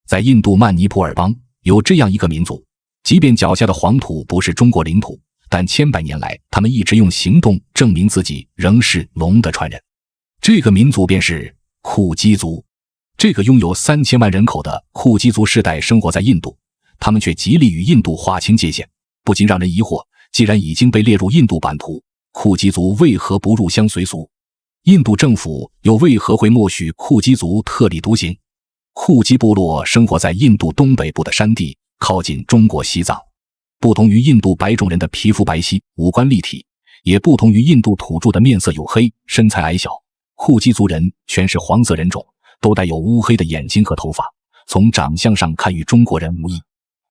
在印度曼尼普尔邦有这样一个民族，即便脚下的黄土不是中国领土，但千百年来他们一直用行动证明自己仍是龙的传人。这个民族便是库基族。这个拥有3000万人口的库基族世代生活在印度，他们却极力与印度划清界限，不禁让人疑惑，既然已经被列入印度版图，库基族为何不入乡随俗？印度政府又为何会默许库基族特立独行？库基部落生活在印度东北部的山地，靠近中国西藏。不同于印度白种人的皮肤白皙、五官立体，也不同于印度土著的面色黝黑、身材矮小，库基族人全是黄色人种，都带有乌黑的眼睛和头发，从长相上看与中国人无异。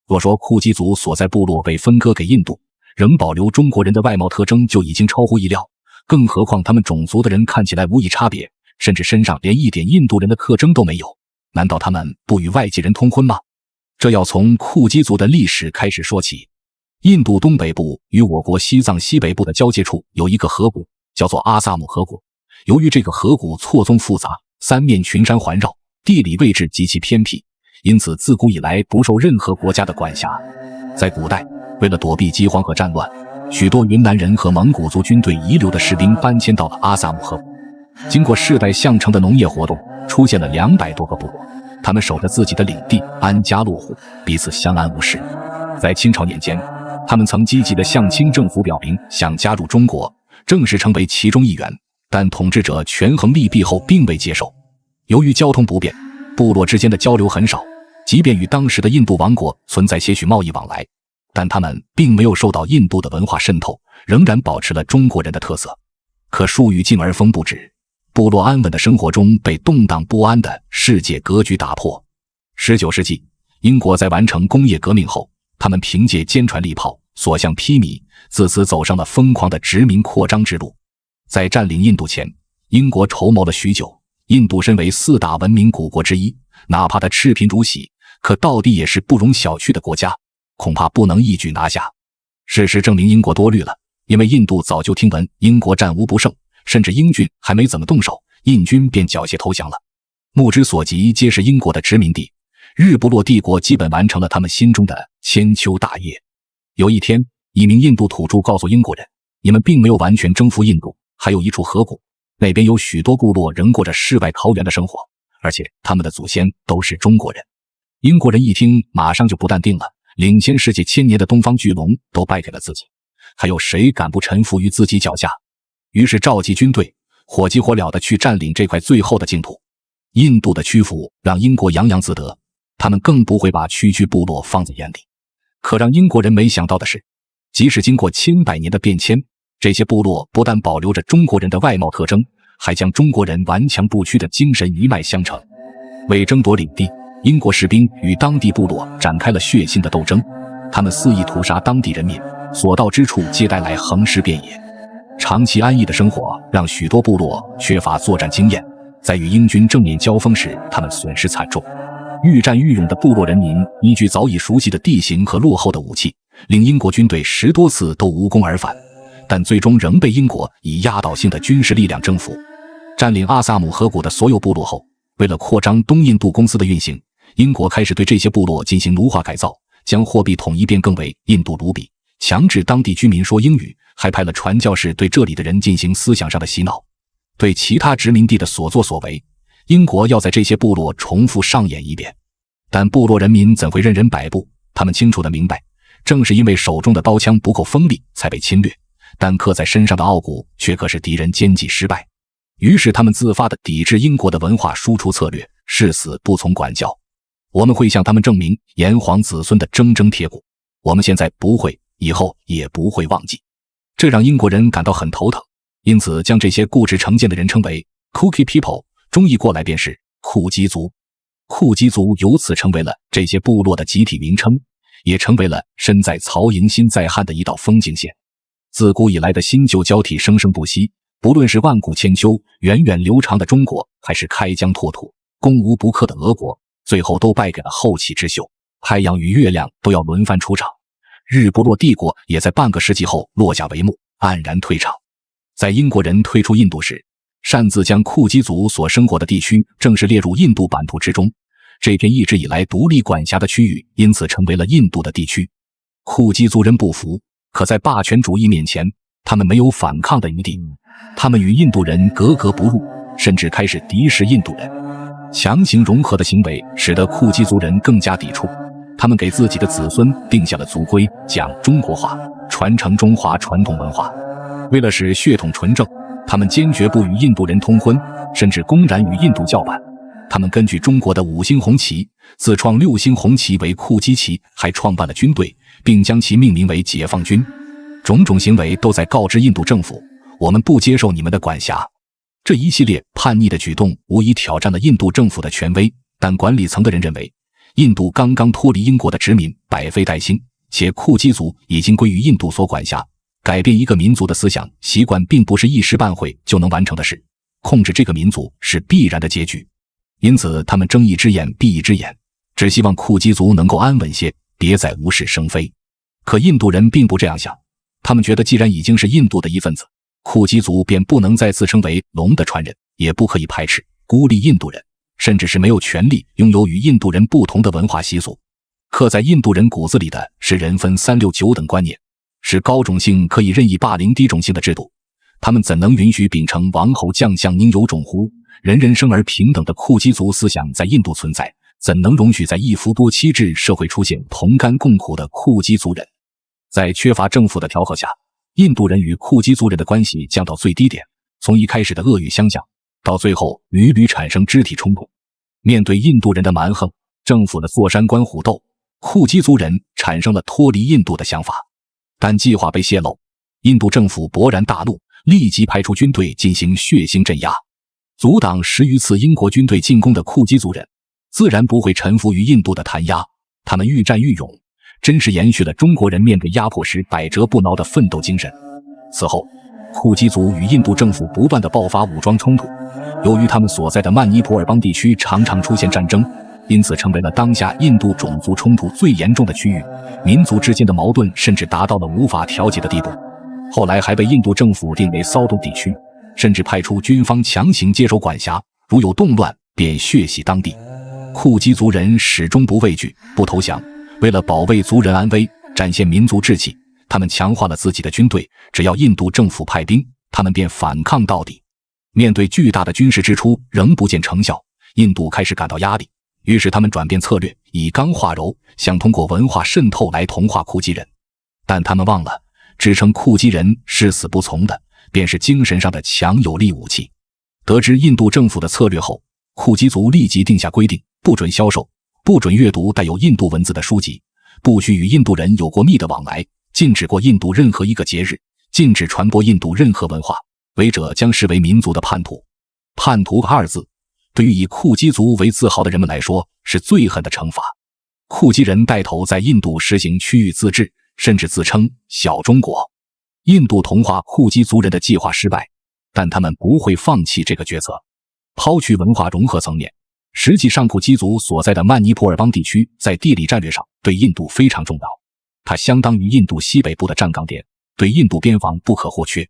若说库基族所在部落被分割给印度，仍保留中国人的外貌特征就已经超乎意料，更何况他们种族的人看起来无异差别，甚至身上连一点印度人的特征都没有。难道他们不与外籍人通婚吗？这要从库基族的历史开始说起。印度东北部与我国西藏西北部的交界处有一个河谷，叫做阿萨姆河谷。由于这个河谷错综复杂，三面群山环绕，地理位置极其偏僻，因此自古以来不受任何国家的管辖。在古代，为了躲避饥荒和战乱，许多云南人和蒙古族军队遗留的士兵搬迁到了阿萨姆河谷。经过世代相承的农业活动，出现了200多个部落，他们守着自己的领地，安家落户，彼此相安无事。在清朝年间，他们曾积极地向清政府表明想加入中国，正式成为其中一员，但统治者权衡利弊后并未接受。由于交通不便，部落之间的交流很少，即便与当时的印度王国存在些许贸易往来，但他们并没有受到印度的文化渗透，仍然保持了中国人的特色。可树欲静而风不止，部落安稳的生活中被动荡不安的世界格局打破。19世纪，英国在完成工业革命后，他们凭借坚船利炮，所向披靡，自此走上了疯狂的殖民扩张之路。在占领印度前，英国筹谋了许久。印度身为4大文明古国之一，哪怕它赤贫如洗，可到底也是不容小觑的国家，恐怕不能一举拿下。事实证明英国多虑了，因为印度早就听闻英国战无不胜，甚至英军还没怎么动手，印军便缴械投降了。目之所及皆是英国的殖民地，日不落帝国基本完成了他们心中的千秋大业。有一天，一名印度土著告诉英国人，你们并没有完全征服印度，还有一处河谷，那边有许多部落仍过着世外桃源的生活，而且他们的祖先都是中国人。英国人一听马上就不淡定了，领先世界1000年的东方巨龙都败给了自己，还有谁敢不臣服于自己脚下？于是召集军队，火急火燎地去占领这块最后的净土。印度的屈服让英国洋洋自得，他们更不会把区区部落放在眼里。可让英国人没想到的是，即使经过千百年的变迁，这些部落不但保留着中国人的外貌特征，还将中国人顽强不屈的精神一脉相承。为争夺领地，英国士兵与当地部落展开了血腥的斗争，他们肆意屠杀当地人民，所到之处皆带来横尸遍野。长期安逸的生活让许多部落缺乏作战经验，在与英军正面交锋时，他们损失惨重。愈战愈勇的部落人民依据早已熟悉的地形和落后的武器，令英国军队10多次都无功而返，但最终仍被英国以压倒性的军事力量征服。占领阿萨姆河谷的所有部落后，为了扩张东印度公司的运行，英国开始对这些部落进行奴化改造，将货币统一变更为印度卢比，强制当地居民说英语，还派了传教士对这里的人进行思想上的洗脑。对其他殖民地的所作所为，英国要在这些部落重复上演一遍。但部落人民怎会任人摆布？他们清楚地明白，正是因为手中的刀枪不够锋利才被侵略，但刻在身上的傲骨却可使敌人奸计失败。于是他们自发地抵制英国的文化输出策略，誓死不从管教。我们会向他们证明炎黄子孙的铮铮铁骨，我们现在不会，以后也不会忘记。这让英国人感到很头疼，因此将这些固执成见的人称为 Cookie People， 中译过来便是库基族。库基族由此成为了这些部落的集体名称，也成为了身在曹营心在汉的一道风景线。自古以来的新旧交替生生不息，不论是万古千秋、源远流长的中国，还是开疆拓土、攻无不克的俄国，最后都败给了后起之秀。太阳与月亮都要轮番出场，日不落帝国也在半个世纪后落下帷幕，黯然退场。在英国人退出印度时，擅自将库基族所生活的地区正式列入印度版图之中，这片一直以来独立管辖的区域因此成为了印度的地区。库基族人不服，可在霸权主义面前，他们没有反抗的余地。他们与印度人格格不入，甚至开始敌视印度人。强行融合的行为使得库基族人更加抵触，他们给自己的子孙定下了族规，讲中国话，传承中华传统文化。为了使血统纯正，他们坚决不与印度人通婚，甚至公然与印度叫板。他们根据中国的5星红旗，自创6星红旗为库基旗，还创办了军队，并将其命名为解放军。种种行为都在告知印度政府，我们不接受你们的管辖。这一系列叛逆的举动无疑挑战了印度政府的权威，但管理层的人认为，印度刚刚脱离英国的殖民，百废待兴，且库基族已经归于印度所管辖。改变一个民族的思想习惯并不是一时半会就能完成的事，控制这个民族是必然的结局。因此他们睁一只眼闭一只眼，只希望库基族能够安稳些，别再无事生非。可印度人并不这样想，他们觉得既然已经是印度的一份子，库基族便不能再自称为龙的传人，也不可以排斥孤立印度人，甚至是没有权利拥有与印度人不同的文化习俗。刻在印度人骨子里的是人分3、6、9等观念，是高种姓可以任意霸凌低种姓的制度。他们怎能允许秉承王侯将相宁有种乎，人人生而平等的库基族思想在印度存在？怎能容许在一夫多妻制社会出现同甘共苦的库基族人？在缺乏政府的调和下，印度人与库基族人的关系降到最低点，从一开始的恶语相向，到最后屡屡产生肢体冲突。面对印度人的蛮横，政府的坐山观虎斗，库基族人产生了脱离印度的想法。但计划被泄露，印度政府勃然大怒，立即派出军队进行血腥镇压，阻挡10余次英国军队进攻的库基族人自然不会臣服于印度的弹压，他们愈战愈勇，真是延续了中国人面对压迫时百折不挠的奋斗精神。此后，库基族与印度政府不断地爆发武装冲突，由于他们所在的曼尼普尔邦地区常常出现战争，因此成为了当下印度种族冲突最严重的区域，民族之间的矛盾甚至达到了无法调解的地步。后来还被印度政府定为骚动地区，甚至派出军方强行接手管辖，如有动乱便血洗当地。库基族人始终不畏惧，不投降，为了保卫族人安危，展现民族志气，他们强化了自己的军队，只要印度政府派兵，他们便反抗到底。面对巨大的军事支出仍不见成效，印度开始感到压力，于是他们转变策略，以刚化柔，想通过文化渗透来同化库基人。但他们忘了，支撑库基人誓死不从的便是精神上的强有力武器。得知印度政府的策略后，库基族立即定下规定，不准销售，不准阅读带有印度文字的书籍，不许与印度人有过密的往来，禁止过印度任何一个节日，禁止传播印度任何文化，违者将视为民族的叛徒。叛徒2字对于以库基族为自豪的人们来说是最狠的惩罚。库基人带头在印度实行区域自治，甚至自称小中国。印度同化库基族人的计划失败，但他们不会放弃这个决策。抛去文化融合层面，实际上库基族所在的曼尼普尔邦地区在地理战略上对印度非常重要，它相当于印度西北部的站岗点，对印度边防不可或缺。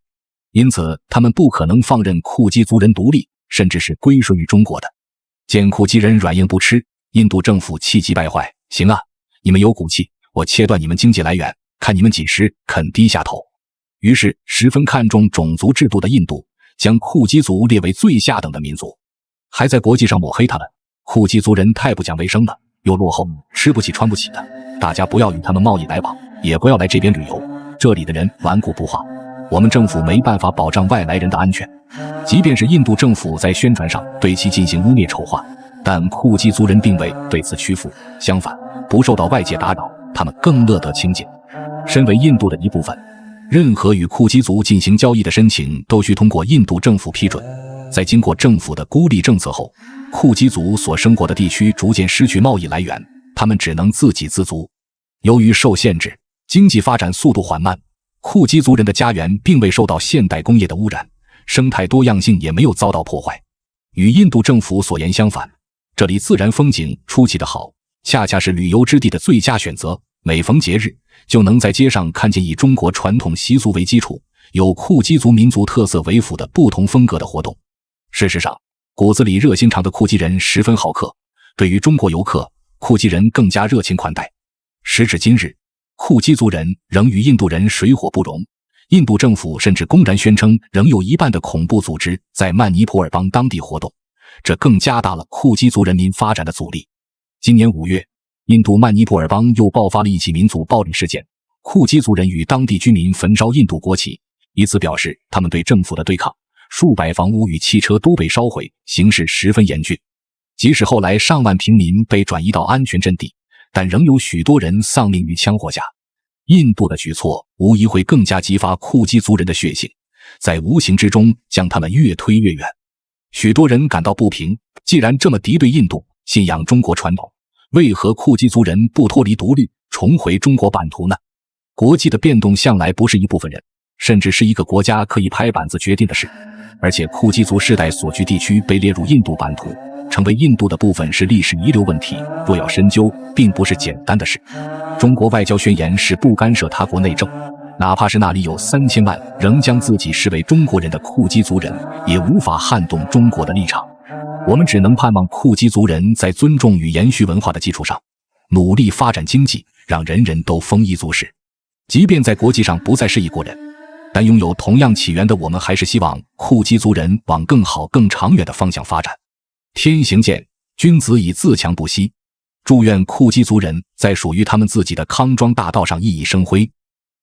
因此他们不可能放任库基族人独立，甚至是归顺于中国的。见库基人软硬不吃，印度政府气急败坏，行啊，你们有骨气，我切断你们经济来源，看你们几时肯低下头。于是十分看重种族制度的印度将库基族列为最下等的民族，还在国际上抹黑他们。库基族人太不讲卫生了，又落后，吃不起穿不起的，大家不要与他们贸易来往，也不要来这边旅游，这里的人顽固不化，我们政府没办法保障外来人的安全。即便是印度政府在宣传上对其进行污蔑丑化，但库基族人并未对此屈服，相反，不受到外界打扰，他们更乐得清静。身为印度的一部分，任何与库基族进行交易的申请都需通过印度政府批准。在经过政府的孤立政策后，库基族所生活的地区逐渐失去贸易来源，他们只能自给自足。由于受限制，经济发展速度缓慢，库基族人的家园并未受到现代工业的污染，生态多样性也没有遭到破坏。与印度政府所言相反，这里自然风景出奇的好，恰恰是旅游之地的最佳选择。每逢节日，就能在街上看见以中国传统习俗为基础，有库基族民族特色为辅的不同风格的活动。事实上，骨子里热心肠的库基人十分好客，对于中国游客，库基人更加热情款待。时至今日，库基族人仍与印度人水火不容，印度政府甚至公然宣称仍有一半的恐怖组织在曼尼普尔邦当地活动，这更加大了库基族人民发展的阻力。今年5月，印度曼尼普尔邦又爆发了一起民族暴力事件，库基族人与当地居民焚烧印度国旗，以此表示他们对政府的对抗，数百房屋与汽车都被烧毁，形势十分严峻。即使后来上万平民被转移到安全阵地，但仍有许多人丧命于枪火下。印度的举措无疑会更加激发库基族人的血性，在无形之中将他们越推越远。许多人感到不平，既然这么敌对印度，信仰中国传统，为何库基族人不脱离独立，重回中国版图呢？国际的变动向来不是一部分人，甚至是一个国家可以拍板子决定的事。而且库基族世代所居地区被列入印度版图，成为印度的部分是历史遗留问题，若要深究，并不是简单的事。中国外交宣言是不干涉他国内政，哪怕是那里有3000万仍将自己视为中国人的库基族人，也无法撼动中国的立场。我们只能盼望库基族人在尊重与延续文化的基础上，努力发展经济，让人人都丰衣足食。即便在国际上不再是一国人，但拥有同样起源的我们还是希望库基族人往更好更长远的方向发展。天行健，君子以自强不息。祝愿库基族人在属于他们自己的康庄大道上熠熠生辉，